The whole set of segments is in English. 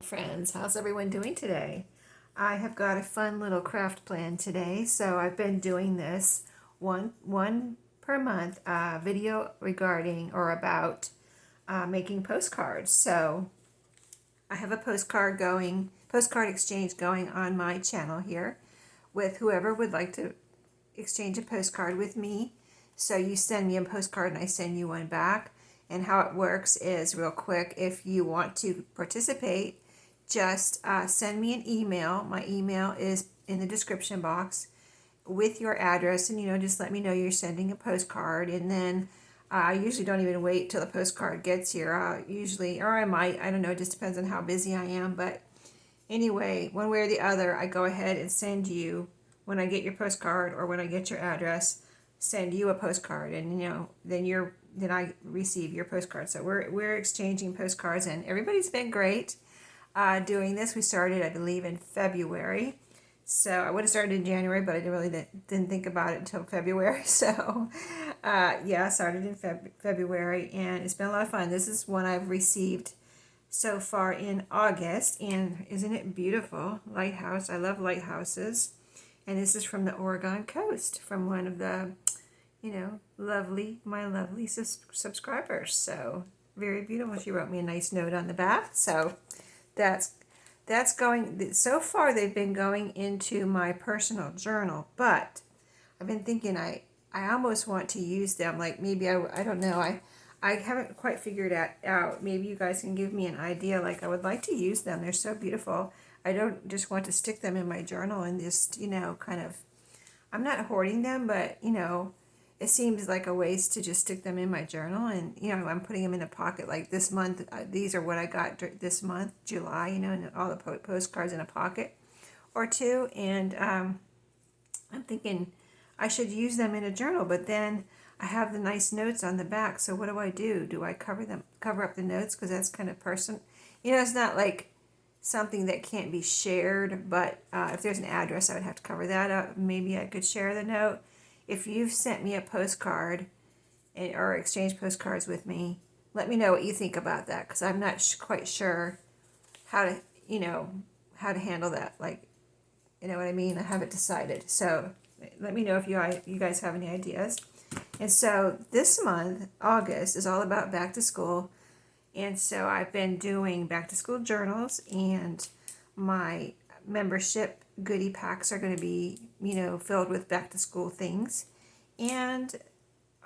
Friends, how's everyone doing today? I have got a fun little craft plan today, so I've been doing this one per month video regarding or about making postcards. So I have a postcard exchange going on my channel here with whoever would like to exchange a postcard with me. So you send me a postcard and I send you one back. And how it works is real quick. If you want to participate, just send me an email. My email is in the description box with your address, and just let me know you're sending a postcard. And then I usually don't even wait till the postcard gets here. Usually, or I might, I don't know, it just depends on how busy I am. But anyway, one way or the other, I go ahead and send you, when I get your postcard or when I get your address, send you a postcard, and then I receive your postcard. So we're exchanging postcards, and everybody's been great doing this. We started, I believe, in February. So I would have started in January, but I didn't think about it until February. So yeah, I started in February, and it's been a lot of fun. This is one I've received so far in August, and isn't it beautiful? Lighthouse. I love lighthouses. And this is from the Oregon coast, from one of the, my lovely subscribers. So very beautiful. She wrote me a nice note on the back. So that's going, so far they've been going into my personal journal, but I've been thinking I almost want to use them, like maybe I don't know, I haven't quite figured it out. Maybe you guys can give me an idea. Like, I would like to use them. They're so beautiful. I don't just want to stick them in my journal and just, kind of, I'm not hoarding them, but, it seems like a waste to just stick them in my journal. And, I'm putting them in a pocket. Like this month, these are what I got this month, July, and all the postcards in a pocket or two. And I'm thinking I should use them in a journal, but then I have the nice notes on the back. So what do? Do I cover up the notes? Because that's kind of personal. It's not like something that can't be shared, but if there's an address, I would have to cover that up. Maybe I could share the note. If you've sent me a postcard or exchanged postcards with me, let me know what you think about that, because I'm not quite sure how to, how to handle that. Like, you know what I mean? I haven't decided. So let me know if you guys have any ideas. And so this month, August, is all about back to school. And so I've been doing back to school journals, and my membership goodie packs are going to be, filled with back to school things. And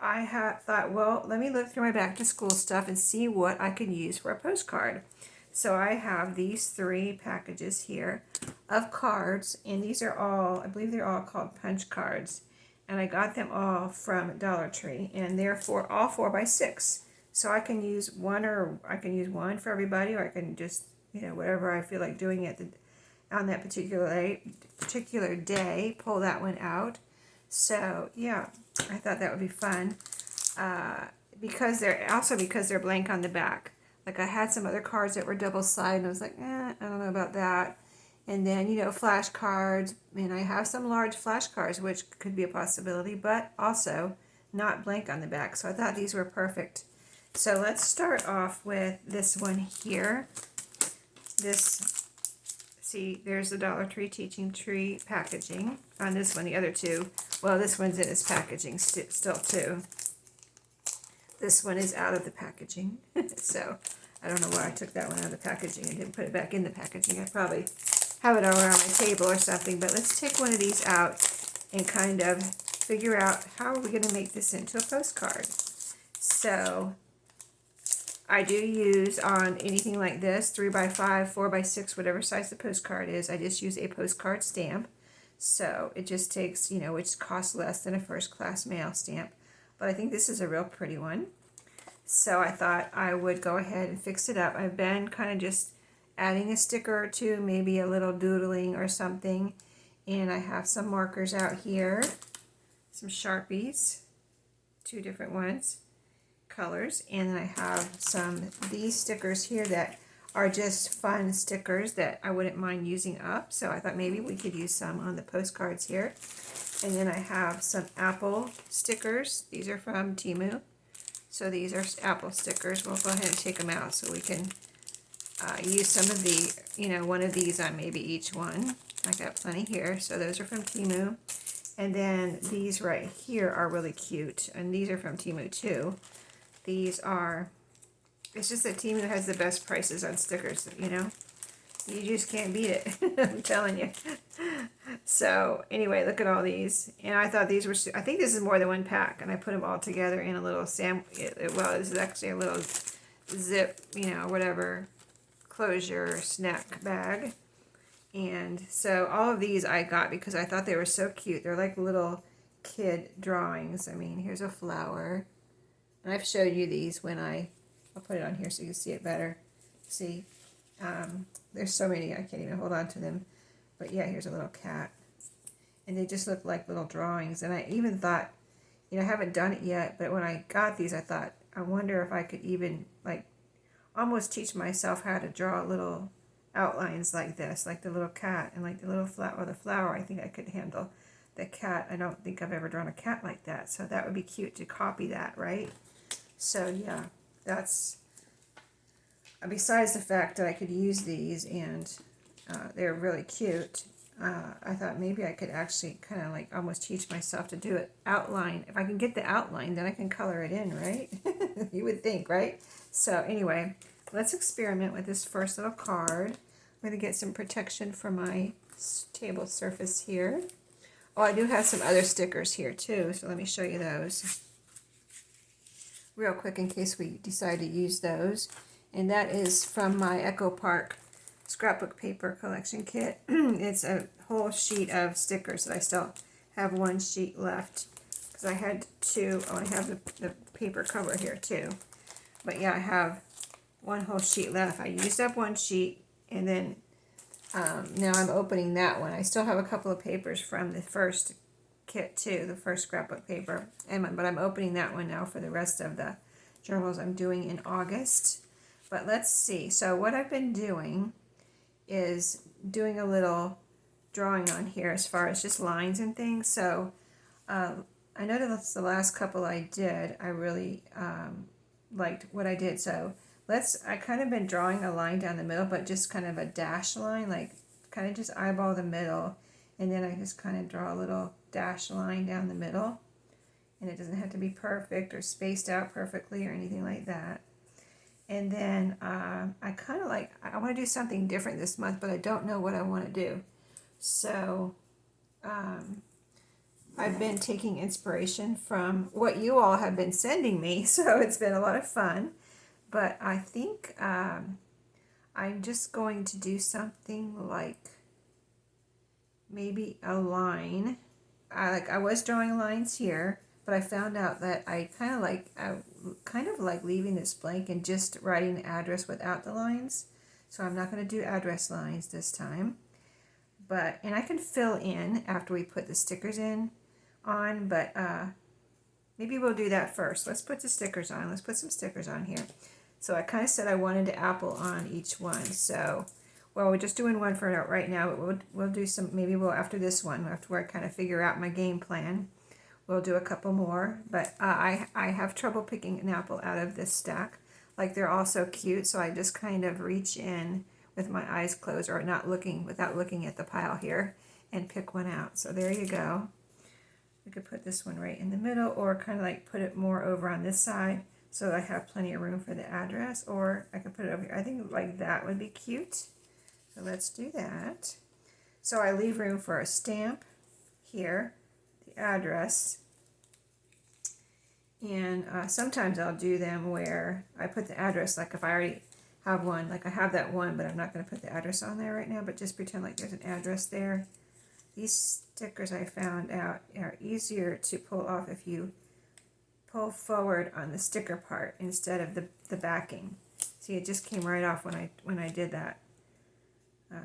I thought, well, let me look through my back to school stuff and see what I can use for a postcard. So I have these 3 packages here of cards, and these are all, I believe they're all called punch cards. And I got them all from Dollar Tree, and they're all 4x6. So I can use one, or I can use one for everybody, or I can just, whatever I feel like doing on that particular day, pull that one out. So yeah, I thought that would be fun. Because they're blank on the back. Like, I had some other cards that were double-sided, and I was like, I don't know about that. And then, flashcards, and I have some large flashcards, which could be a possibility, but also not blank on the back. So I thought these were perfect. So let's start off with this one here. See, there's the Dollar Tree Teaching Tree packaging on this one. The other two, well, this one's in its packaging still too. This one is out of the packaging. So I don't know why I took that one out of the packaging and didn't put it back in the packaging. I probably have it over on my table or something. But let's take one of these out and kind of figure out how are we going to make this into a postcard. So I do use on anything like this, 3x5, 4x6, whatever size the postcard is, I just use a postcard stamp. So it just takes, which costs less than a first class mail stamp. But I think this is a real pretty one. So I thought I would go ahead and fix it up. I've been kind of just adding a sticker or two, maybe a little doodling or something. And I have some markers out here, some Sharpies, 2 different ones, colors. And then I have these stickers here that are just fun stickers that I wouldn't mind using up. So I thought maybe we could use some on the postcards here. And then I have some apple stickers. These are from Temu. So these are apple stickers. We'll go ahead and take them out so we can use some of the, one of these on maybe each one. I got plenty here, so those are from Temu. And then these right here are really cute, and these are from Temu too. These are, it's just that Temu has the best prices on stickers, You just can't beat it, I'm telling you. So anyway, look at all these. And I thought these were, I think this is more than one pack, and I put them all together in a little well, this is actually a little zip, whatever, closure snack bag. And so all of these I got because I thought they were so cute. They're like little kid drawings. I mean, here's a flower. And I've showed you these when I'll put it on here so you can see it better. See, there's so many, I can't even hold on to them. But yeah, here's a little cat. And they just look like little drawings. And I even thought, I haven't done it yet, but when I got these, I thought, I wonder if I could even, like, almost teach myself how to draw little outlines like this, like the little cat and like the little flower, the flower I think I could handle. The cat, I don't think I've ever drawn a cat like that, so that would be cute to copy that, right? So yeah, that's, besides the fact that I could use these and they're really cute, I thought maybe I could actually kind of like almost teach myself to do it outline. If I can get the outline, then I can color it in, right? You would think, right? So anyway, let's experiment with this first little card. I'm going to get some protection for my table surface here. Oh, I do have some other stickers here too, so let me show you those real quick in case we decide to use those. And that is from my Echo Park scrapbook paper collection kit. It's a whole sheet of stickers that I still have one sheet left because I had two. Oh, I have the paper cover here too. But yeah, I have one whole sheet left. I used up one sheet, and then now I'm opening that one. I still have a couple of papers from the first kit too, the first scrapbook paper, but I'm opening that one now for the rest of the journals I'm doing in August. But let's see. So what I've been doing is doing a little drawing on here as far as just lines and things. So I noticed the last couple I did, I really liked what I did. So I kind of been drawing a line down the middle, but just kind of a dash line, like kind of just eyeball the middle, and then I just kind of draw a little dash line down the middle, and it doesn't have to be perfect or spaced out perfectly or anything like that. And then I kind of like, I want to do something different this month, but I don't know what I want to do. So I've been taking inspiration from what you all have been sending me, so it's been a lot of fun. But I think I'm just going to do something like maybe a line. I was drawing lines here, but I found out that I kind of like leaving this blank and just writing the address without the lines. So I'm not going to do address lines this time. And I can fill in after we put the stickers on, but maybe we'll do that first. Let's put the stickers on. Let's put some stickers on here. So I kind of said I wanted to apple on each one. So, well, we're just doing one for right now, but we'll do some, maybe after this one, after I kind of figure out my game plan, we'll do a couple more. But I have trouble picking an apple out of this stack. Like, they're all so cute, so I just kind of reach in with my eyes closed or without looking at the pile here and pick one out. So there you go. We could put this one right in the middle, or kind of like put it more over on this side so that I have plenty of room for the address, or I could put it over here. I think like that would be cute. So let's do that. So I leave room for a stamp here, the address, and sometimes I'll do them where I put the address, like if I already have one, like I have that one, but I'm not going to put the address on there right now, but just pretend like there's an address there. These stickers I found out are easier to pull off if you pull forward on the sticker part instead of the backing. See, it just came right off when I did that.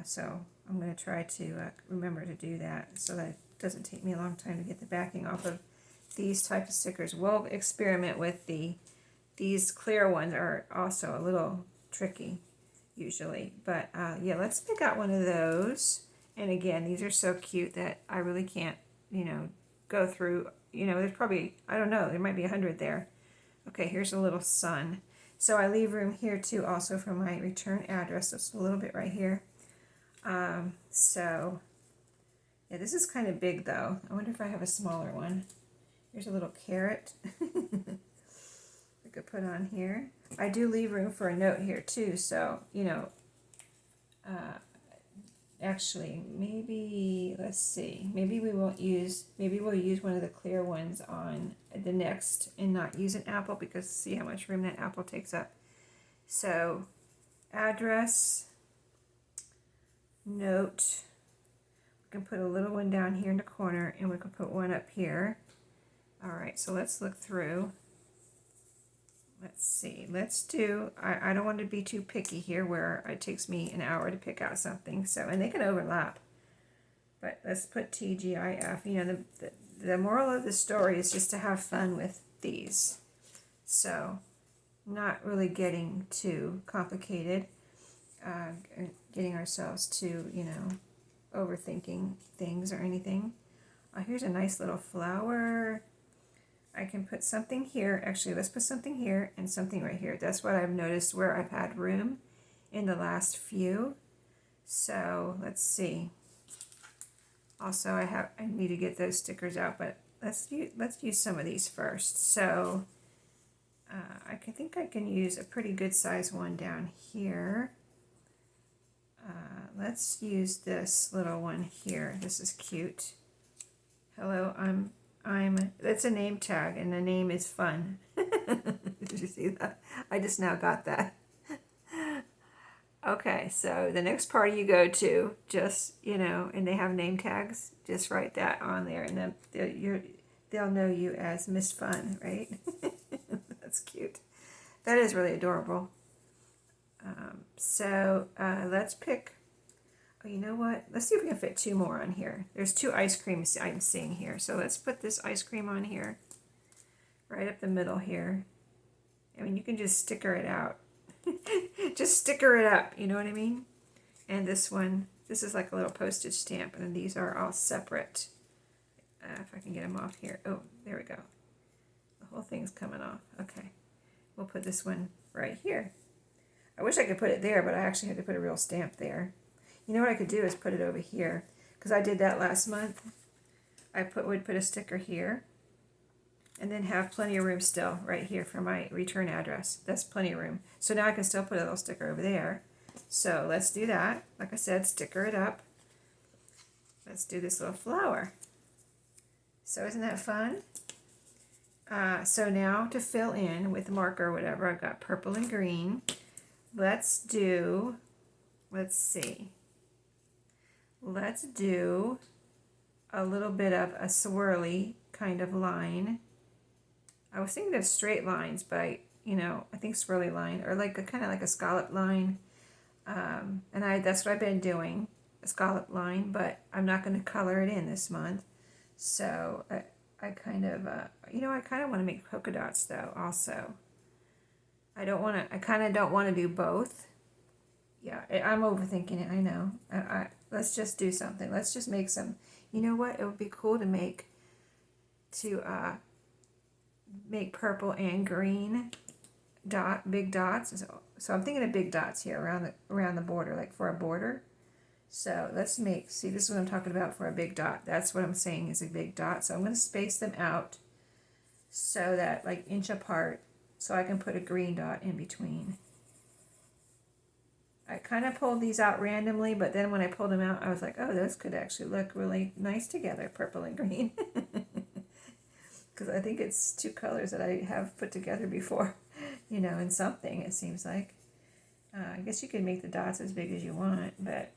So I'm going to try to remember to do that so that it doesn't take me a long time to get the backing off of these type of stickers. We'll experiment with these clear ones are also a little tricky usually. But yeah, let's pick out one of those. And again, these are so cute that I really can't, go through. There's probably, I don't know, there might be 100 there. Okay, here's a little sun. So I leave room here too also for my return address. Just a little bit right here. So yeah, this is kind of big though. I wonder if I have a smaller one. Here's a little carrot I could put on here. I do leave room for a note here too, so you know, actually maybe let's see, maybe we'll use one of the clear ones on the next and not use an apple, because see how much room that apple takes up. So address, note, we can put a little one down here in the corner, and we can put one up here. All right, so let's look through. Let's see, let's do, I don't want to be too picky here where it takes me an hour to pick out something, so, and they can overlap. But let's put TGIF. You know, the moral of the story is just to have fun with these. So, not really getting too complicated, getting ourselves to, you know, overthinking things or anything. Here's a nice little flower. I can put something here. Actually, let's put something here and something right here. That's what I've noticed where I've had room in the last few. So let's see. Also, I need to get those stickers out, but let's use some of these first. So I think I can use a pretty good size one down here. Let's use this little one here. This is cute. Hello, that's a name tag, and the name is fun. Did you see that? I just now got that. Okay, so the next party you go to, just, you know, and they have name tags, just write that on there, and then they'll know you as Miss Fun, right? That's cute. That is really adorable. So let's pick, oh, you know what? Let's see if we can fit two more on here. There's two ice creams I'm seeing here. So let's put this ice cream on here, right up the middle here. I mean, you can just sticker it out. Just sticker it up, you know what I mean? And this one, this is like a little postage stamp, and these are all separate. If I can get them off here. Oh, there we go. The whole thing's coming off. Okay. We'll put this one right here. I wish I could put it there, but I actually had to put a real stamp there. You know what I could do is put it over here, because I did that last month. I would put a sticker here, and then have plenty of room still right here for my return address. That's plenty of room. So now I can still put a little sticker over there. So let's do that. Like I said, sticker it up. Let's do this little flower. So isn't that fun? So now to fill in with marker or whatever, I've got purple and green. Let's do a little bit of a swirly kind of line. I was thinking of straight lines, but I think swirly line, or like kind of like a scallop line. And that's what I've been doing, a scallop line, but I'm not going to color it in this month. So I kind of want to make polka dots though also. I kind of don't want to do both. Yeah, I'm overthinking it, I know. Let's just do something. Let's just make some, you know what, it would be cool to make purple and green big dots. So I'm thinking of big dots here around the border, like for a border. So let's see, this is what I'm talking about for a big dot. That's what I'm saying is a big dot. So I'm going to space them out so that like inch apart, so I can put a green dot in between. I kind of pulled these out randomly, but then when I pulled them out, I was like, oh, those could actually look really nice together, purple and green. Because I think it's two colors that I have put together before, you know, in something, it seems like. I guess you can make the dots as big as you want, but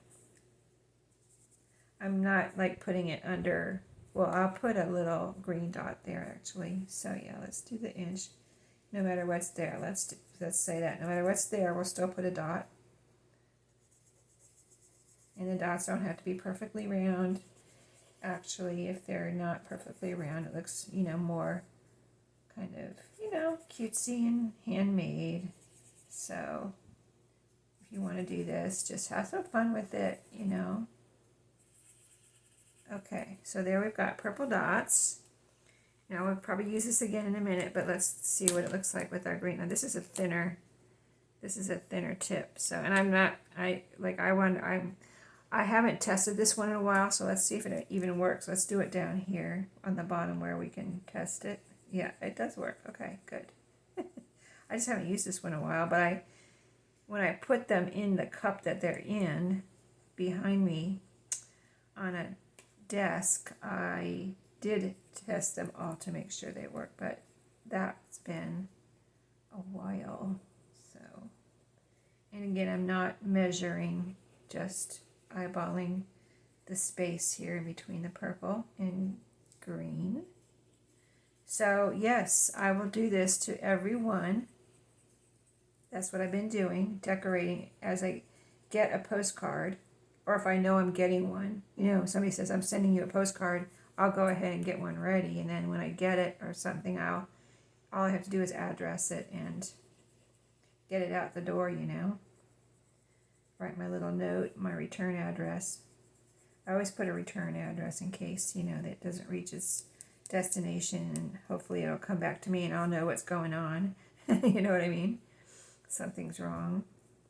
I'm not like putting it under, well, I'll put a little green dot there actually. So yeah, let's do the inch. No matter what's there, let's say that. No matter what's there, we'll still put a dot. And the dots don't have to be perfectly round. Actually, if they're not perfectly round, it looks, you know, more kind of, you know, cutesy and handmade. So if you want to do this, just have some fun with it, you know. Okay, so there we've got purple dots. Now we'll probably use this again in a minute, but let's see what it looks like with our green. Now this is a thinner tip. So, and I haven't tested this one in a while, so let's see if it even works. Let's do it down here on the bottom where we can test it. Yeah, it does work. Okay, good. I just haven't used this one in a while, but when I put them in the cup that they're in behind me on a desk, I did test them all to make sure they work, but that's been a while. So, and again, I'm not measuring, just eyeballing the space here in between the purple and green. So yes, I will do this to every one. That's what I've been doing, decorating as I get a postcard, or if I know I'm getting one. You know, somebody says, I'm sending you a postcard, I'll go ahead and get one ready, and then when I get it or something, all I have to do is address it and get it out the door, you know. Write my little note, my return address. I always put a return address in case, you know, that it doesn't reach its destination, and hopefully it'll come back to me and I'll know what's going on. You know what I mean? Something's wrong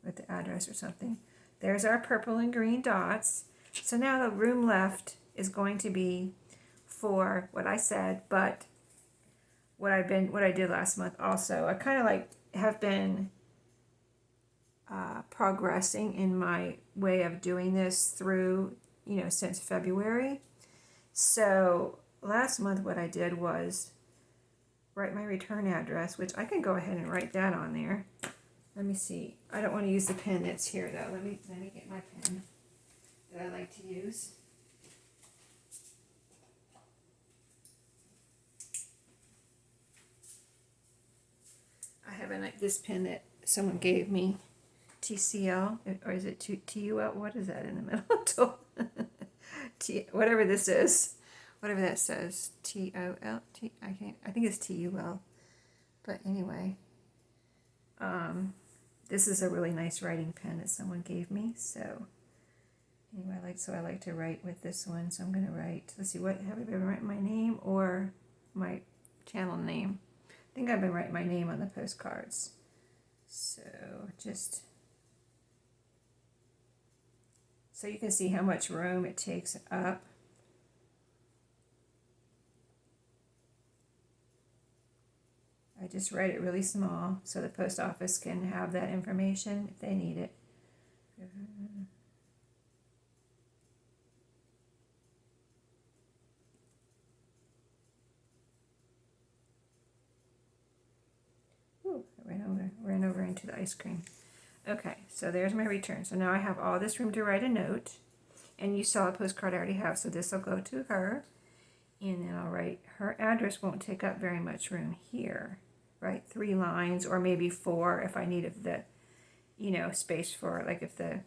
with the address or something. There's our purple and green dots. So now the room left is going to be for what I said, but what I did last month also. I kind of like have been progressing in my way of doing this through, you know, since February. So last month what I did was write my return address, which I can go ahead and write that on there. Let me see. I don't want to use the pen that's here though. Let me get my pen that I like to use. I have this pen that someone gave me, TCL, or is it TUL? What is that in the middle? Whatever this is, whatever that says, TOL. I think it's TUL. But anyway, this is a really nice writing pen that someone gave me. So anyway, I like to write with this one. So I'm going to write. Let's see, have I been writing my name or my channel name? I think I've been writing my name on the postcards. So so you can see how much room it takes up. I just write it really small so the post office can have that information if they need it. Ooh, I ran over into the ice cream. Okay, so there's my return. So now I have all this room to write a note. And you saw a postcard I already have, so this will go to her. And then I'll write, her address won't take up very much room here, right? 3 lines, or maybe 4 if I need the, you know, space for, like if the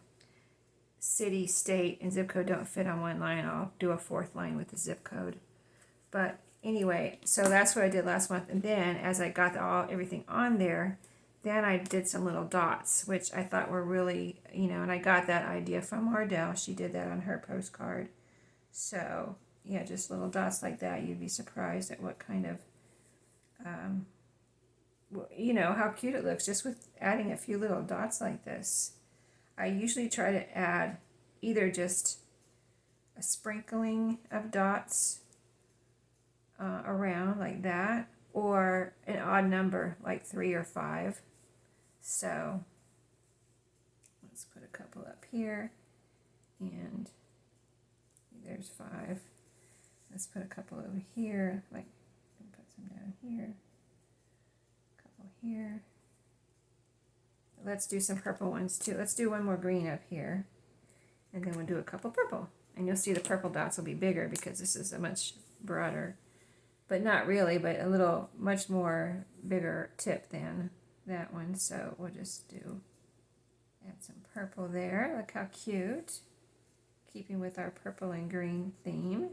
city, state, and zip code don't fit on one line, I'll do a 4th line with the zip code. But anyway, so that's what I did last month. And then as I got everything on there, then I did some little dots, which I thought were really, you know, and I got that idea from Ardell. She did that on her postcard. So, yeah, just little dots like that. You'd be surprised at what kind of, you know, how cute it looks just with adding a few little dots like this. I usually try to add either just a sprinkling of dots around like that, or an odd number like 3 or 5. So let's put a couple up here, and there's 5. Let's put a couple over here, like put some down here, a couple here. Let's do some purple ones too. Let's do one more green up here, and then we'll do a couple purple. And you'll see the purple dots will be bigger because this is a much broader, but not really, but a little, much more bigger tip than that one. So we'll just add some purple there. Look how cute. Keeping with our purple and green theme.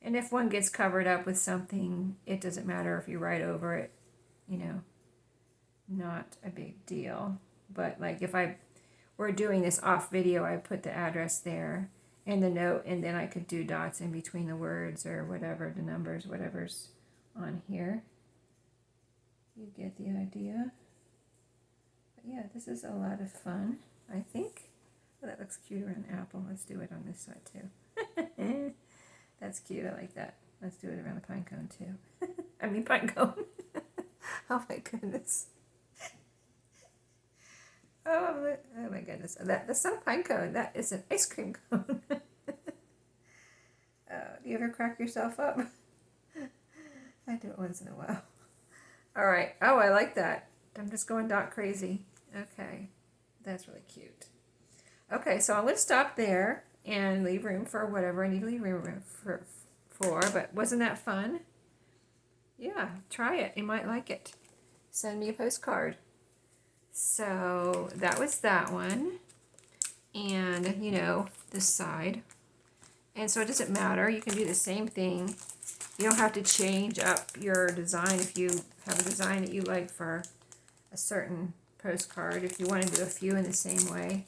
And if one gets covered up with something, it doesn't matter if you write over it, you know, not a big deal. But like if I were doing this off video, I put the address there and the note, and then I could do dots in between the words or whatever, the numbers, whatever's on here. You get the idea. But yeah, this is a lot of fun, I think. Oh, that looks cuter on an apple. Let's do it on this side too. That's cute. I like that. Let's do it around the pine cone too. I mean pine cone. Oh my goodness. Oh my goodness. That's not a pine cone. That is an ice cream cone. Do you ever crack yourself up? I do it once in a while. All right. Oh, I like that. I'm just going dot crazy. Okay. That's really cute. Okay, so I'm going to stop there and leave room for whatever I need to leave room for. But wasn't that fun? Yeah, try it. You might like it. Send me a postcard. So that was that one. And, you know, this side. And so it doesn't matter. You can do the same thing. You don't have to change up your design if you have a design that you like for a certain postcard. If you want to do a few in the same way.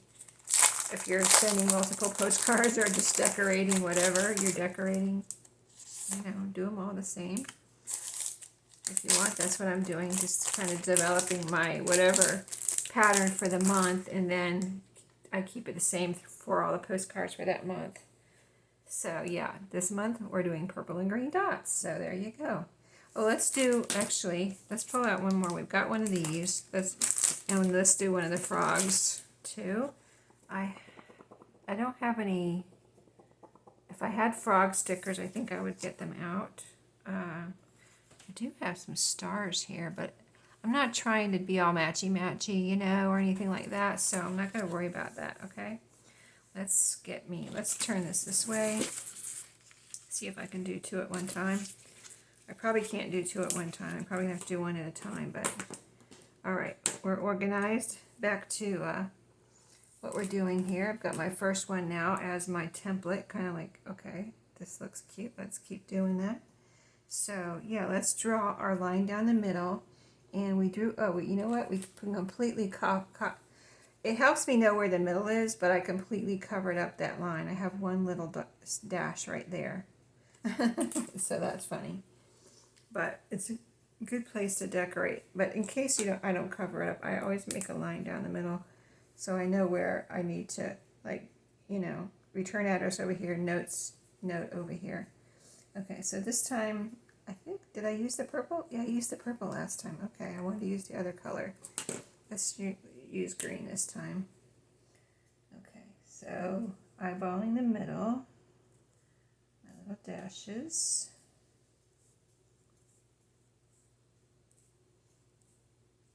If you're sending multiple postcards or just decorating whatever you're decorating, you know, do them all the same. If you want, that's what I'm doing, just kind of developing my whatever pattern for the month, and then I keep it the same for all the postcards for that month. So yeah, this month we're doing purple and green dots, so there you go. Oh, let's pull out one more. We've got one of these, and let's do one of the frogs too. I don't have any. If I had frog stickers, I think I would get them out. I do have some stars here, but I'm not trying to be all matchy-matchy, you know, or anything like that, so I'm not going to worry about that, okay? Let's turn this way. See if I can do two at one time. I probably can't do two at one time. I probably have to do one at a time, but all right, we're organized. Back to what we're doing here. I've got my first one now as my template, kind of like, okay, this looks cute. Let's keep doing that. So yeah, let's draw our line down the middle, and we drew, you know what? We completely it helps me know where the middle is, but I completely covered up that line. I have one little dash right there. So that's funny. But it's a good place to decorate. But in case I don't cover it up, I always make a line down the middle so I know where I need to, like, you know, return address over here, note over here. Okay, so this time, I think, did I use the purple? Yeah, I used the purple last time. Okay, I wanted to use the other color. Let's use green this time. Okay, so eyeballing the middle, my little dashes.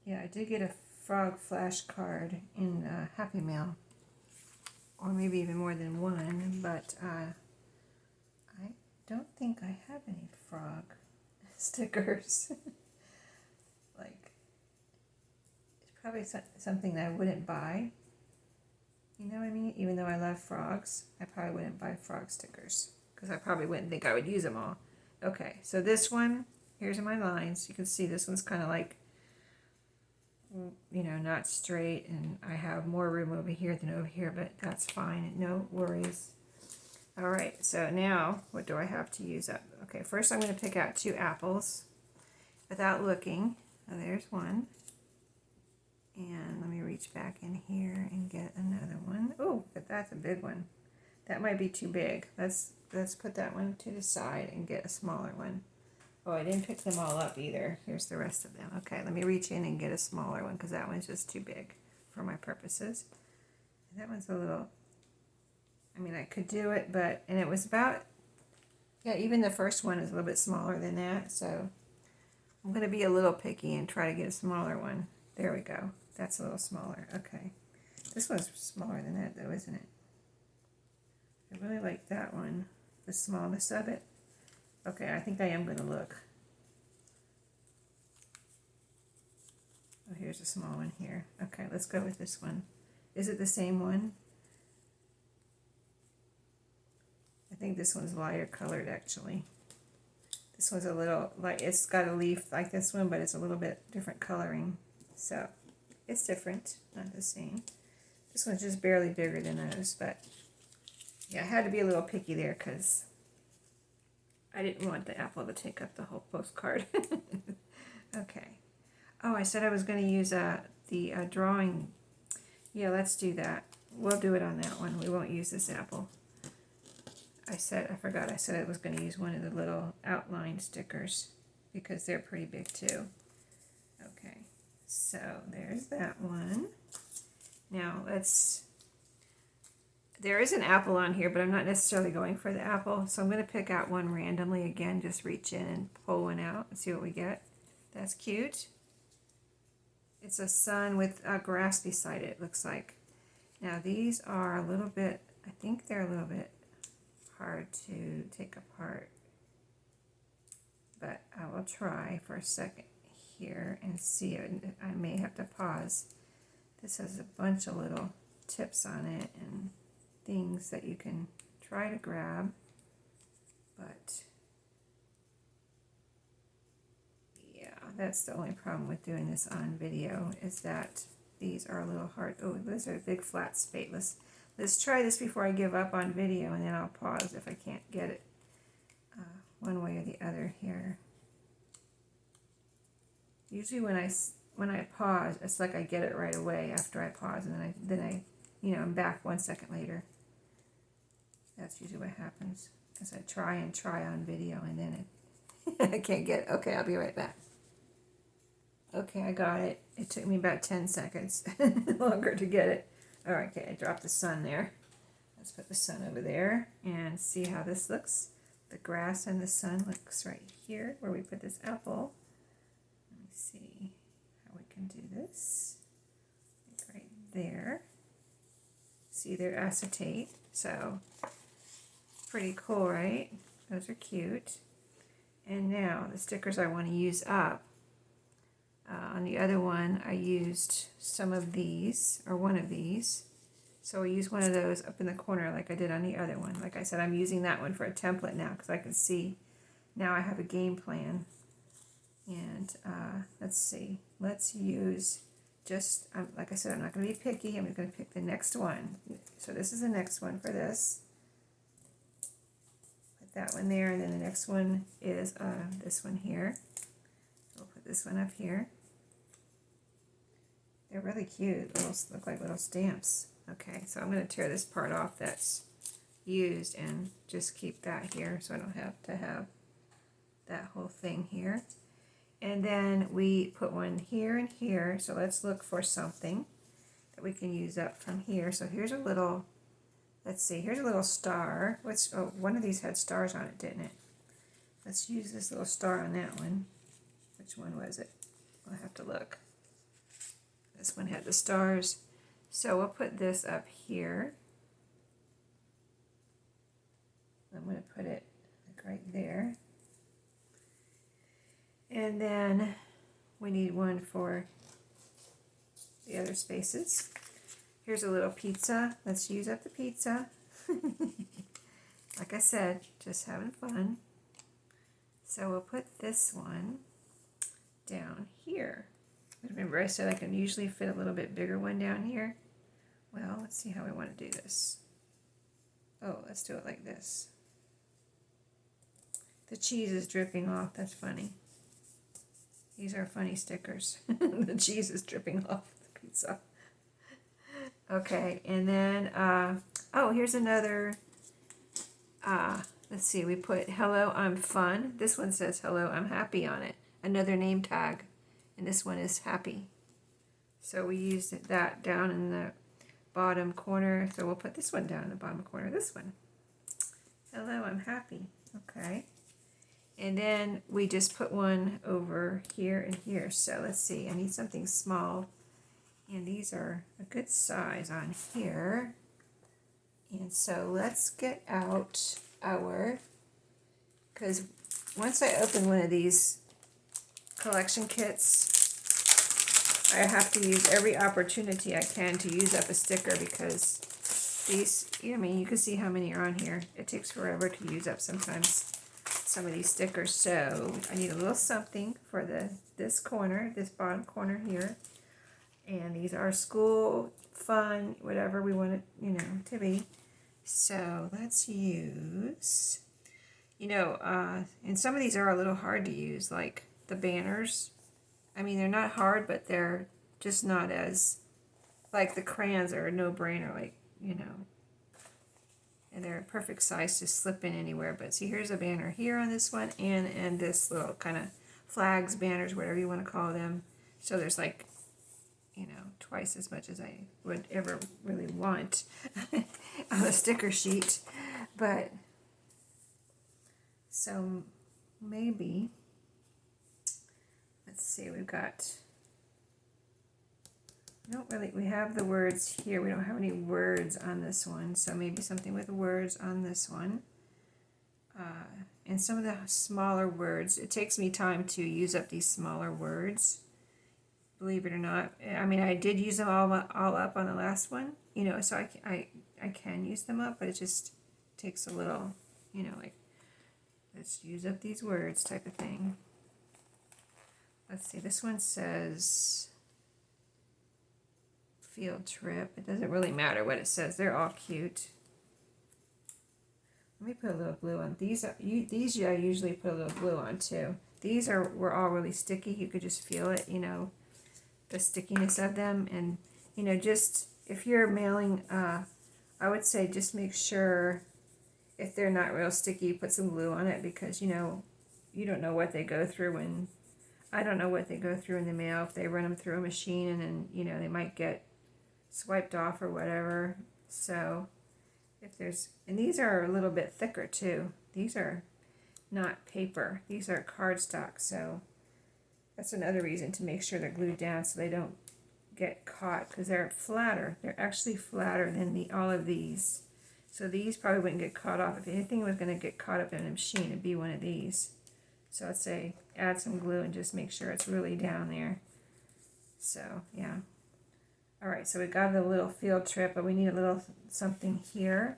Yeah, I did get a frog flashcard in Happy Mail, or maybe even more than one, but I don't think I have any frog stickers. Like, it's probably something that I wouldn't buy. You know what I mean? Even though I love frogs, I probably wouldn't buy frog stickers because I probably wouldn't think I would use them all. Okay, so this one, here's my lines. You can see this one's kind of like, you know, not straight, and I have more room over here than over here, but that's fine. No worries. All right, so now what do I have to use up? Okay, first I'm going to pick out two apples without looking. Oh, there's one. And let me reach back in here and get another one. Oh, but that's a big one. That might be too big. Let's put that one to the side and get a smaller one. Oh, I didn't pick them all up either. Here's the rest of them. Okay, let me reach in and get a smaller one because that one's just too big for my purposes. And that one's a little, I mean, I could do it, but, and it was about, yeah, even the first one is a little bit smaller than that, so I'm going to be a little picky and try to get a smaller one. There we go. That's a little smaller. Okay. This one's smaller than that, though, isn't it? I really like that one, the smallness of it. Okay, I think I am going to look. Oh, here's a small one here. Okay, let's go with this one. Is it the same one? I think this one's lighter colored, actually. This one's a little, like, it's got a leaf like this one, but it's a little bit different coloring. So, it's different, not the same. This one's just barely bigger than those, but yeah, I had to be a little picky there because I didn't want the apple to take up the whole postcard. Okay. Oh, I said I was going to use the drawing. Yeah, let's do that. We'll do it on that one. We won't use this apple. I forgot I said I was going to use one of the little outline stickers because they're pretty big too. Okay, so there's that one. Now there is an apple on here, but I'm not necessarily going for the apple, so I'm going to pick out one randomly again, just reach in and pull one out and see what we get. That's cute. It's a sun with grass beside it, looks like. Now these are a little bit, I think they're a little bit hard to take apart, but I will try for a second here and see it. I may have to pause. This has a bunch of little tips on it and things that you can try to grab, but yeah, that's the only problem with doing this on video, is that these are a little hard. Oh, those are big flat spateless. Let's try this before I give up on video, and then I'll pause if I can't get it one way or the other here. Usually when I pause, it's like I get it right away after I pause, and then I I'm back 1 second later. That's usually what happens, because I try on video, and then I can't get it. Okay, I'll be right back. Okay, I got it. It took me about 10 seconds longer to get it. All right, okay, I dropped the sun there. Let's put the sun over there and see how this looks. The grass and the sun looks right here where we put this apple. Let me see how we can do this. Right there. See, they're acetate, so pretty cool, right? Those are cute. And now the stickers I want to use up. On the other one, I used some of these, or one of these. So we use one of those up in the corner like I did on the other one. Like I said, I'm using that one for a template now because I can see now I have a game plan. And let's see. Let's use just, like I said, I'm not going to be picky. I'm going to pick the next one. So this is the next one for this. Put that one there, and then the next one is this one here. So we'll put this one up here. They're really cute. They look like little stamps. Okay, so I'm going to tear this part off that's used and just keep that here so I don't have to have that whole thing here. And then we put one here and here. So let's look for something that we can use up from here. So here's a little, let's see, here's a little star. One of these had stars on it, didn't it? Let's use this little star on that one. Which one was it? I'll have to look. This one had the stars. So we'll put this up here. I'm going to put it like right there. And then we need one for the other spaces. Here's a little pizza. Let's use up the pizza. Like I said, just having fun. So we'll put this one down here. Remember I said I can usually fit a little bit bigger one down here? Well, let's see how I want to do this. Oh, let's do it like this. The cheese is dripping off. That's funny. These are funny stickers. The cheese is dripping off the pizza. Okay, and then, oh, here's another, let's see, we put hello, I'm fun. This one says hello, I'm happy on it. Another name tag. And this one is happy. So we used that down in the bottom corner. So we'll put this one down in the bottom corner. This one. Hello, I'm happy. Okay. And then we just put one over here and here. So let's see. I need something small. And these are a good size on here. And so let's get out our, because once I open one of these collection kits, I have to use every opportunity I can to use up a sticker, because these, I mean, you can see how many are on here. It takes forever to use up sometimes some of these stickers. So I need a little something for this corner, this bottom corner here. And these are school, fun, whatever we want it, to be. So let's use, and some of these are a little hard to use, like the banners. I mean, they're not hard, but they're just not as, like the crayons are a no-brainer, like, you know, and they're a perfect size to slip in anywhere. But see, here's a banner here on this one, and this little kind of flags, banners, whatever you want to call them. So there's like, you know, twice as much as I would ever really want on a sticker sheet. But so maybe, let's see, we've got, we have the words here. We don't have any words on this one, so maybe something with words on this one. And some of the smaller words, it takes me time to use up these smaller words, believe it or not. I mean, I did use them all up on the last one, you know, so I can use them up, but it just takes a little, you know, like, let's use up these words type of thing. Let's see, this one says field trip. It doesn't really matter what it says. They're all cute. Let me put a little glue on. These I usually put a little glue on too. These were all really sticky. You could just feel it, you know, the stickiness of them. And, you know, just if you're mailing, I would say just make sure if they're not real sticky, put some glue on it, because, you know, you don't know what they go through when, I don't know what they go through in the mail, if they run them through a machine and then, you know, they might get swiped off or whatever. So if there's, and these are a little bit thicker too. These are not paper. These are cardstock. So that's another reason to make sure they're glued down so they don't get caught, because they're flatter. They're actually flatter than all of these. So these probably wouldn't get caught off. If anything was going to get caught up in a machine, it'd be one of these. So I'd say add some glue and just make sure it's really down there. So yeah. All right, so we got a little field trip, but we need a little something here.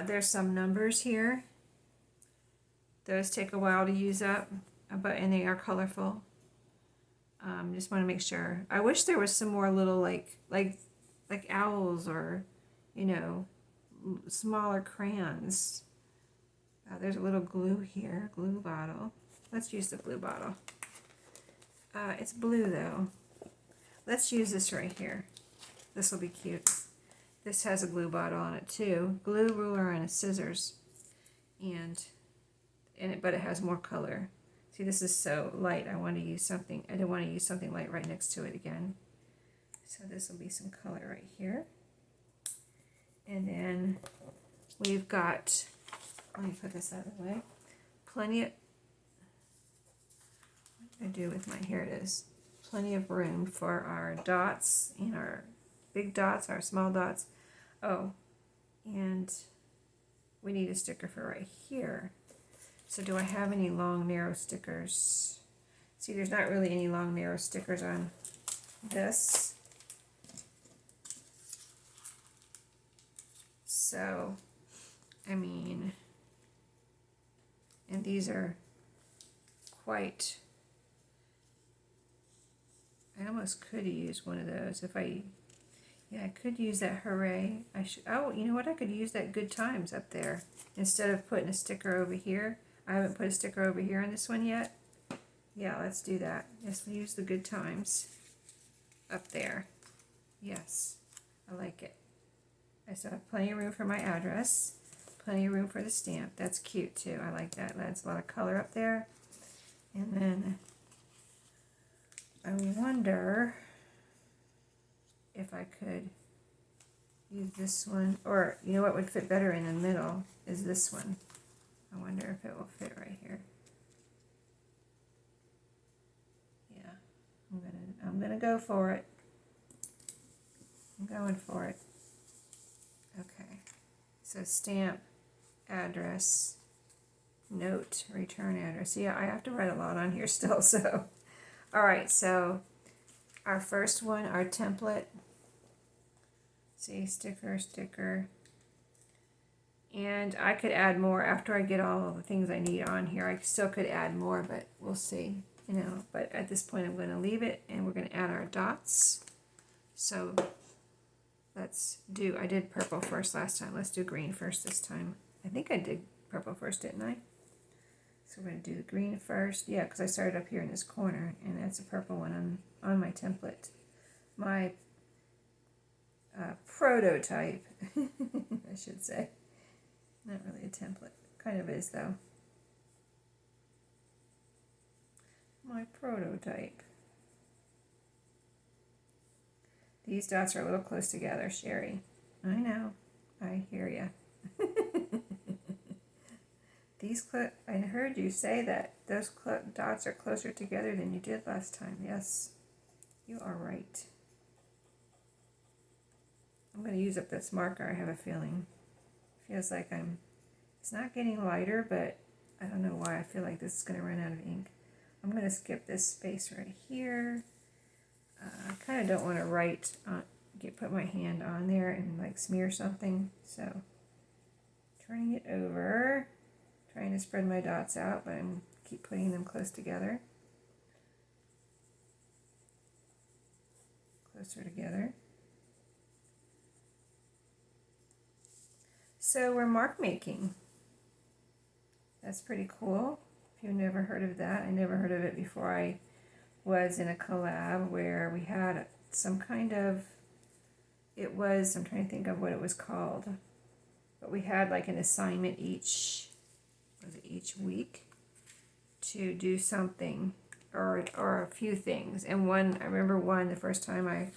There's some numbers here. Those take a while to use up, and they are colorful. Just want to make sure. I wish there was some more little like owls, or, you know, smaller crayons. There's a little glue here, glue bottle. Let's use the glue bottle. It's blue though. Let's use this right here. This will be cute. This has a glue bottle on it too. Glue, ruler, and a scissors. But it has more color. See, this is so light. I want to use something. I didn't want to use something light right next to it again. So this will be some color right here. And then we've got, let me put this out of the way. Plenty of, what did I do with my, here it is. Plenty of room for our dots and our big dots, our small dots. Oh, and we need a sticker for right here. So do I have any long, narrow stickers? See, there's not really any long, narrow stickers on this. So, I mean, and these are quite, I almost could use one of those if I, yeah, I could use that hooray. I should, oh, you know what, I could use that good times up there instead of putting a sticker over here. I haven't put a sticker over here on this one yet. Yeah, let's do that. Let's use the good times up there. Yes, I like it. I still have plenty of room for my address, plenty of room for the stamp. That's cute too. I like that. That's a lot of color up there. And then I wonder if I could use this one, or you know what would fit better in the middle is this one. I wonder if it will fit right here. Yeah, I'm gonna go for it. I'm going for it. Okay, so stamp, address, note, return address. Yeah, I have to write a lot on here still, so. All right, so our first one, our template. See, sticker, sticker. And I could add more after I get all of the things I need on here. I still could add more, but we'll see, you know. But at this point, I'm going to leave it, and we're going to add our dots. So let's do, I did purple first last time. Let's do green first this time. I think I did purple first, didn't I? So we're going to do the green first. Yeah, because I started up here in this corner, and that's a purple one on my template. my prototype, I should say. Not really a template. Kind of is, though. My prototype. These dots are a little close together, Sherry. I know. I hear ya. I heard you say that those dots are closer together than you did last time. Yes, you are right. I'm going to use up this marker, I have a feeling. Feels like it's not getting lighter, but I don't know why I feel like this is going to run out of ink. I'm going to skip this space right here. I kind of don't want to put my hand on there and like smear something. So turning it over, trying to spread my dots out, but I'm keep putting them close together. Closer together. So we're mark making. That's pretty cool. If you've never heard of that, I never heard of it before. I was in a collab where we had some kind of, I'm trying to think of what it was called, but we had like an assignment each week to do something or a few things. And I remember the first time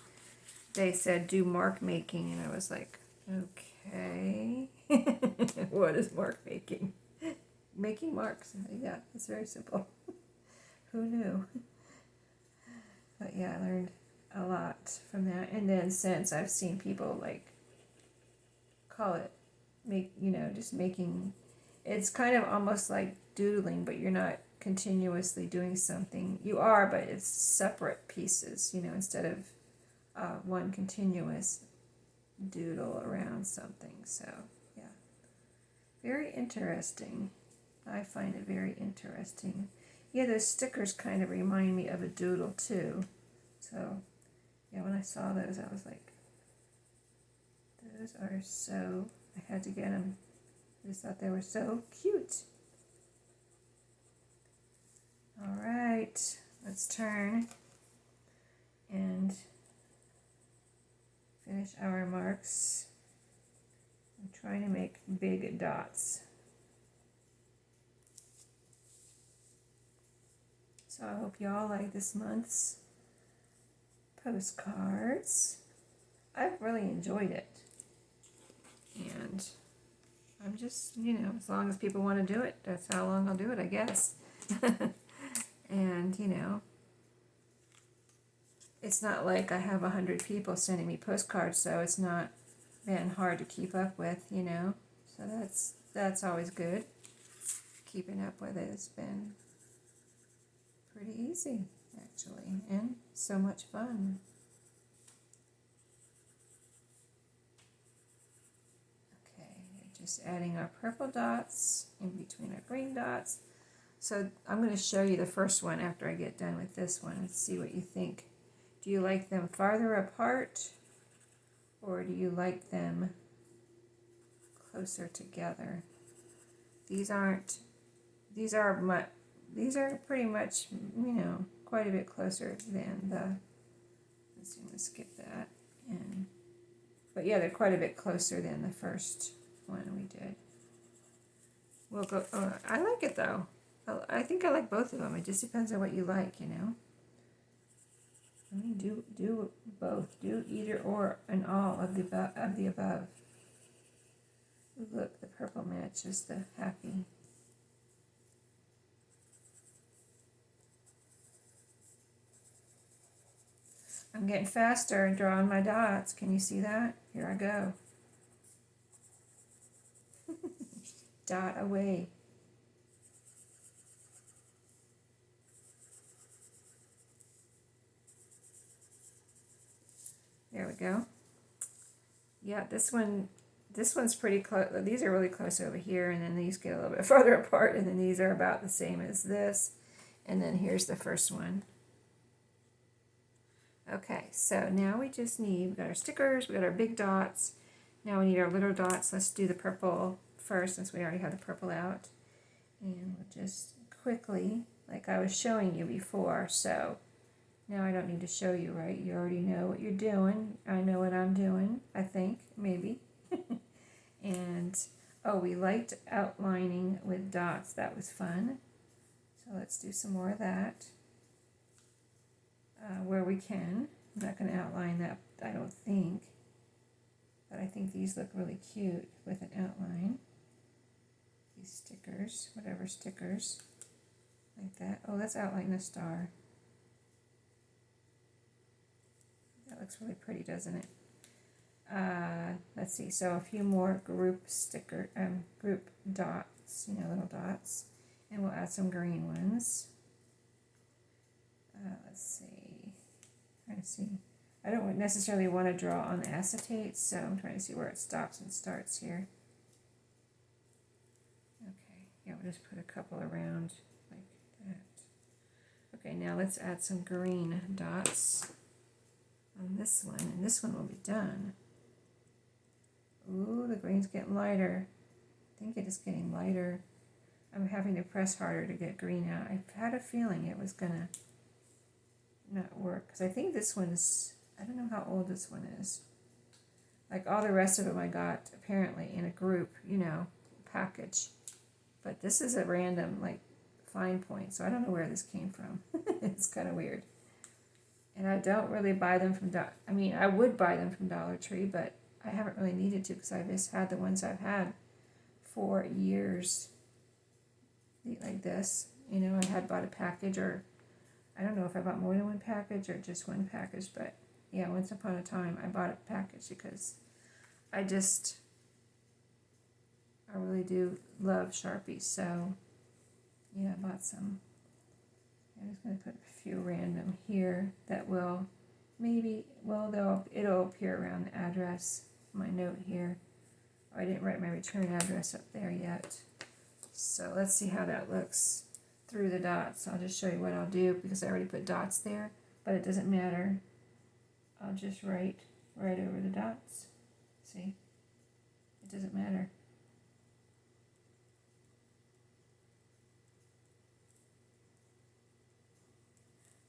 they said do mark making, and I was like, okay, what is mark making? Making marks. Yeah, it's very simple. Who knew? But yeah, I learned a lot from that. And then since I've seen people like call it just making, it's kind of almost like doodling, but you're not continuously doing something. You are, but it's separate pieces, instead of one continuous doodle around something. So yeah, very interesting. I find it very interesting. Yeah, those stickers kind of remind me of a doodle too. So yeah, when I saw those, I was like, those are so, I had to get them. I just thought they were so cute. All right, let's turn and finish our marks. I'm trying to make big dots. So I hope you all like this month's postcards. I've really enjoyed it. And I'm just, as long as people want to do it, that's how long I'll do it, I guess. And, it's not like I have 100 people sending me postcards, so it's not been hard to keep up with, So that's always good. Keeping up with it has been pretty easy, actually, and so much fun. Okay, just adding our purple dots in between our green dots. So I'm going to show you the first one after I get done with this one and see what you think. Do you like them farther apart, or do you like them closer together? These are pretty much, quite a bit closer than let's see, I'm going to skip that. But yeah, they're quite a bit closer than the first one we did. We'll go, I like it though. I think I like both of them. It just depends on what you like, I mean, do both. Do either or and all of the above. Look, the purple matches the happy. I'm getting faster and drawing my dots. Can you see that? Here I go. Dot away. There we go. Yeah, this one's pretty close. These are really close over here, and then these get a little bit farther apart, and then these are about the same as this. And then here's the first one. Okay, so now we got our stickers, we got our big dots. Now we need our little dots. Let's do the purple first, since we already have the purple out. And we'll just quickly, like I was showing you before, so Now I don't need to show you, right? You already know what you're doing. I know what I'm doing, I think, maybe. And, oh, we liked outlining with dots. That was fun. So let's do some more of that where we can. I'm not going to outline that, I don't think. But I think these look really cute with an outline. These stickers, whatever stickers, like that. Oh, let's outline a star. That looks really pretty, doesn't it? Let's see, so a few more group dots, little dots, and we'll add some green ones. Let's see, trying to see. I don't necessarily want to draw on the acetate, so I'm trying to see where it stops and starts here. Okay, yeah, we'll just put a couple around like that. Okay, now let's add some green dots on this one, and this one will be done. Ooh, the green's getting lighter. I think it is getting lighter. I'm having to press harder to get green out. I've had a feeling it was gonna not work, because I think this one's, I don't know how old this one is. Like all the rest of them I got apparently in a group, package. But this is a random, like, fine point, so I don't know where this came from. It's kind of weird. And I don't really buy them from, I would buy them from Dollar Tree, but I haven't really needed to because I've just had the ones I've had for years. Like this, I had bought a package, or I don't know if I bought more than one package or just one package, but yeah, once upon a time I bought a package because I really do love Sharpies, so yeah, I bought some. I'm just going to put a few random here that will it'll appear around the address, my note here. Oh, I didn't write my return address up there yet. So let's see how that looks through the dots. I'll just show you what I'll do because I already put dots there, but it doesn't matter. I'll just write right over the dots. See? It doesn't matter.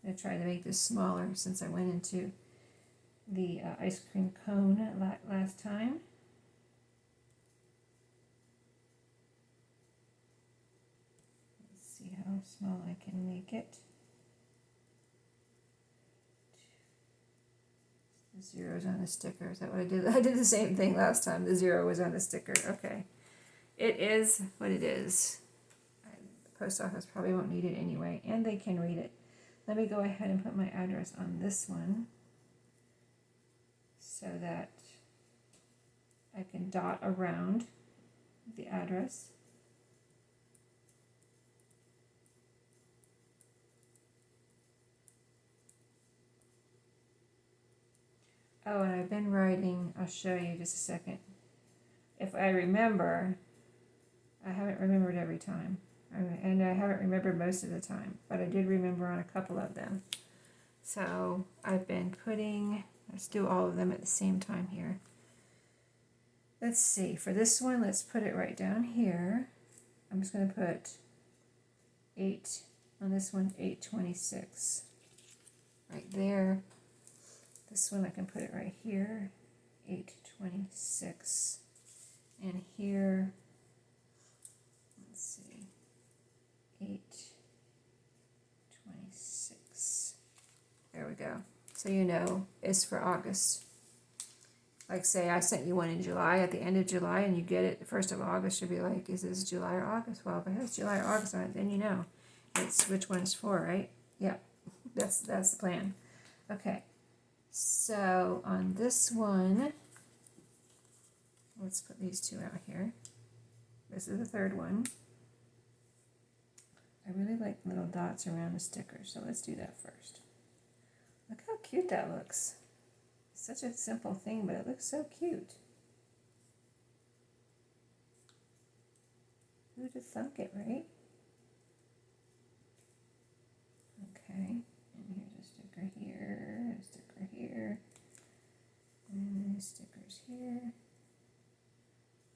I'm going to try to make this smaller since I went into the ice cream cone last time. Let's see how small I can make it. The zero's on the sticker. Is that what I did? I did the same thing last time. The zero was on the sticker. Okay. It is what it is. The post office probably won't need it anyway, and they can read it. Let me go ahead and put my address on this one so that I can dot around the address. Oh, and I've been writing, I'll show you just a second. If I remember, I haven't remembered every time. And I haven't remembered most of the time, but I did remember on a couple of them. So I've been let's do all of them at the same time here. Let's see, for this one, let's put it right down here. I'm just going to put 8 on this one, 826. Right there. This one I can put it right here, 826. And here, let's see. 826. There we go. So it's for August. Like say I sent you one in July at the end of July and you get it the 1st of August, you'll be like, is this July or August? Well, if it has July or August on it, then it's which one it's for, right? Yeah, that's the plan. Okay, so on this one, let's put these two out here. This is the third one. I really like little dots around the sticker, so let's do that first. Look how cute that looks. It's such a simple thing, but it looks so cute. Who'd have thunk it, right? Okay, and here's a sticker here, a sticker here, and stickers here.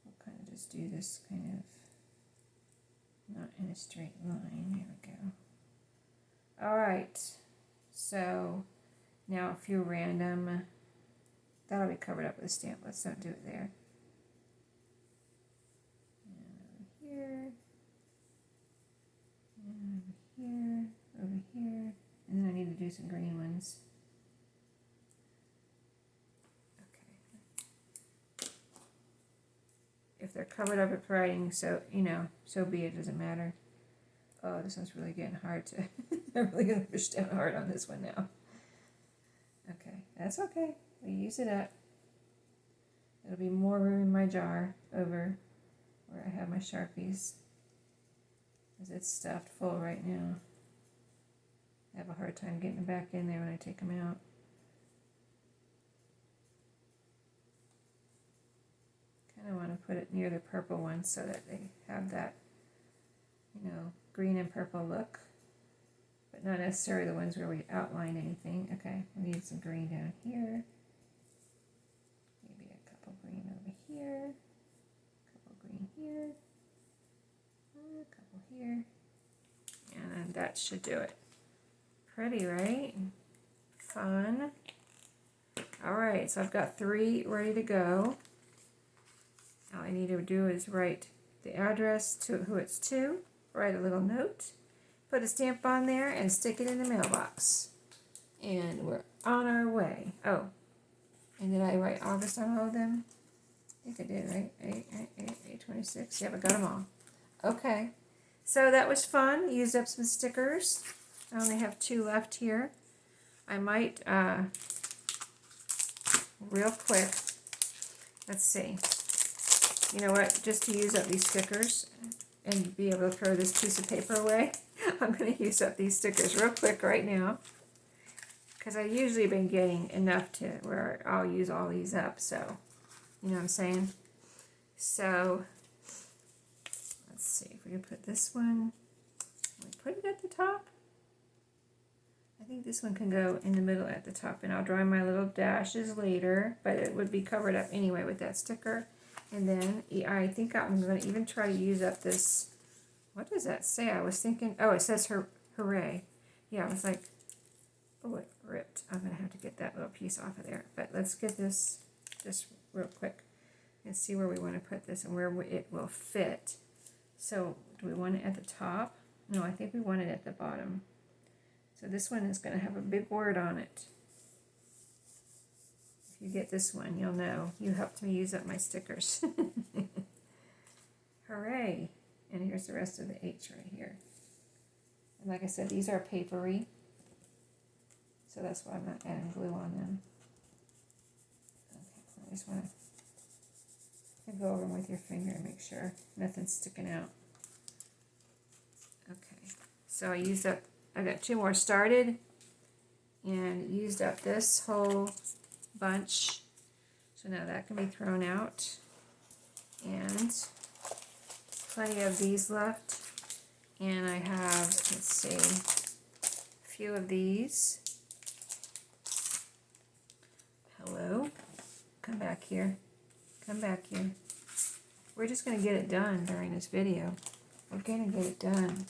We'll kind of just do this kind of not in a straight line. There we go. All right, So now a few random, that'll be covered up with a stamp. Let's don't do it there. And over here, and over here, and then I need to do some green ones. Okay. If they're covered up with writing, so, you know, so be it, doesn't matter. Oh, this one's really getting hard to, I'm really going to push down hard on this one now. Okay, that's okay. We use it up. There'll be more room in my jar over where I have my Sharpies, because it's stuffed full right now. I have a hard time getting it back in there when I take them out. Kind of want to put it near the purple one so that they have that, you know, green and purple look, but not necessarily the ones where we outline anything. Okay, we need some green down here. Maybe a couple green over here. A couple green here. A couple here. And then that should do it. Pretty, right? Fun. Alright, so I've got 3 ready to go. All I need to do is write the address to who it's to, write a little note, put a stamp on there, and stick it in the mailbox. And we're on our way. Oh, and did I write August on all of them? I think I did, right? 8/26. Yep, I got them all. Okay. So that was fun. Used up some stickers. I only have 2 left here. I might, real quick, let's see. You know what? Just to use up these stickers and be able to throw this piece of paper away, I'm going to use up these stickers real quick right now. Because I've usually been getting enough to where I'll use all these up. So, you know what I'm saying? So, let's see if we can put this one. We put it at the top. I think this one can go in the middle at the top. And I'll draw my little dashes later. But it would be covered up anyway with that sticker. And then I think I'm going to even try to use up this, what does that say? I was thinking, oh, it says hooray. Yeah, I was like, oh, it ripped. I'm going to have to get that little piece off of there. But let's get this just real quick and see where we want to put this and where it will fit. So do we want it at the top? No, I think we want it at the bottom. So this one is going to have a big word on it. You get this one, you'll know. You helped me use up my stickers. Hooray! And here's the rest of the H right here. And like I said, these are papery. So that's why I'm not adding glue on them. Okay, I just want to go over them with your finger and make sure nothing's sticking out. Okay, so I got 2 more started and used up this whole bunch, so now that can be thrown out, and plenty of these left, and I have, let's see, a few of these. Hello, come back here, we're just going to get it done during this video. We're going to get it done.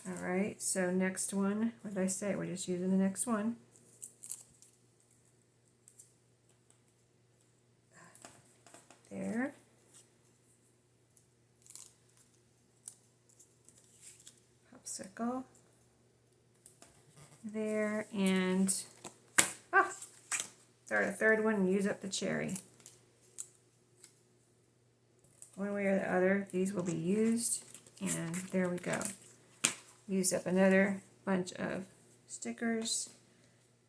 Alright, so next one, what did I say? We're just using the next one. There. Popsicle. There, and start a third one and use up the cherry. One way or the other, these will be used, and there we go. Used up another bunch of stickers.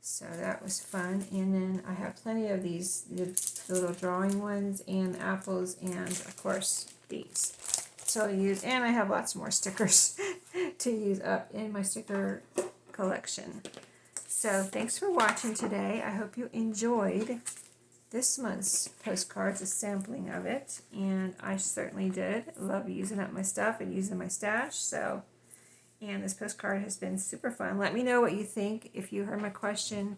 So that was fun, and then I have plenty of these, the little drawing ones, and apples, and of course these. So I'll use, and I have lots more stickers to use up in my sticker collection. So thanks for watching today. I hope you enjoyed this month's postcards, a sampling of it, and I certainly did. Love using up my stuff and using my stash. So. And this postcard has been super fun. Let me know what you think. If you heard my question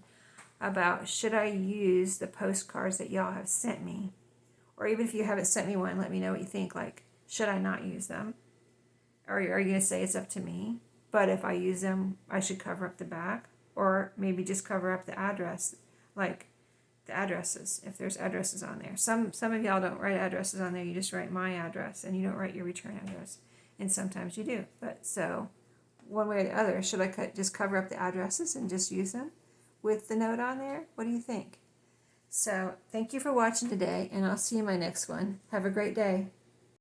about should I use the postcards that y'all have sent me, or even if you haven't sent me one, let me know what you think. Like, should I not use them? Or are you going to say it's up to me? but if I use them, I should cover up the back, or maybe just cover up the address, like the addresses, if there's addresses on there. Some of y'all don't write addresses on there, you just write my address, and you don't write your return address, and sometimes you do. But so, one way or the other, should I just cover up the addresses and just use them with the note on there? What do you think? So, thank you for watching today, and I'll see you in my next one. Have a great day.